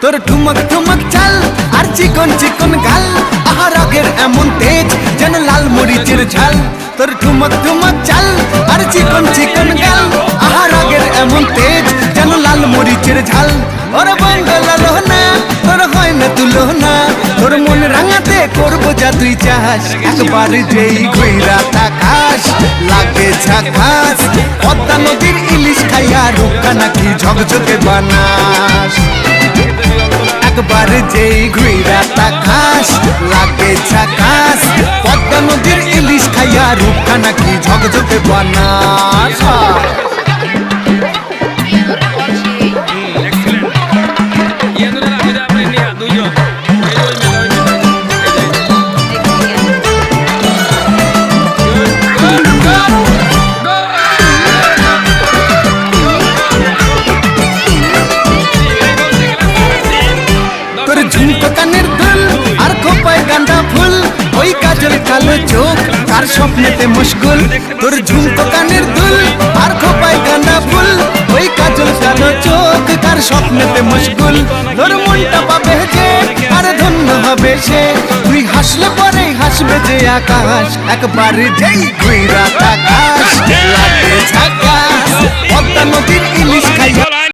তোর ঠুমক ঠুমক চাল আর চিকন চিকন গাল, আহা রাগের এমন তেজ যেন লাল মরিচের ঝাল। তোর ঠুমক ঠুমক চাল আর চিকন চিকন গাল, আহা রাগের এমন তেজ যেন লাল মরিচের ঝাল। ওর বাঙ্গালা লোহনা তোর হয় না তুলনা, তোর মন রাঙাতে করবো যা তুই চাস। একবার যেই ঘুইরা তাকাস লাগে ঝাকাস, পদ্মা নদীর ইলিশ খাইয়া রুক্কা নাকি ঝকঝকে বানাস। একবার যেই ঘুইরা তাকাস লাগে ঝাকাস, পদ্মা নদীর ইলিশ খাইয়া রুক্কা নাকি ঝকঝকে বানাস। ঝুমকো কানের দুল আর খোপায় গাঁদা ফুল, ওই কাজল কালো চোখ কার স্বপ্নেতে মুশকুল। তোর ঝুমকো কানের দুল আর খোপায় গাঁদা ফুল, ওই কাজল কালো চোখ কার স্বপ্নেতে মুশকুল। তোর মনটা পাবে যে আর ধন্য হবে সে, তুই হাসলে পরে হাসবে যে আকাশ। একবার যেই ঘুইরা তাকাস লাগে ঝাকাস, পদ্মা নদীর ইলিশ খাইয়া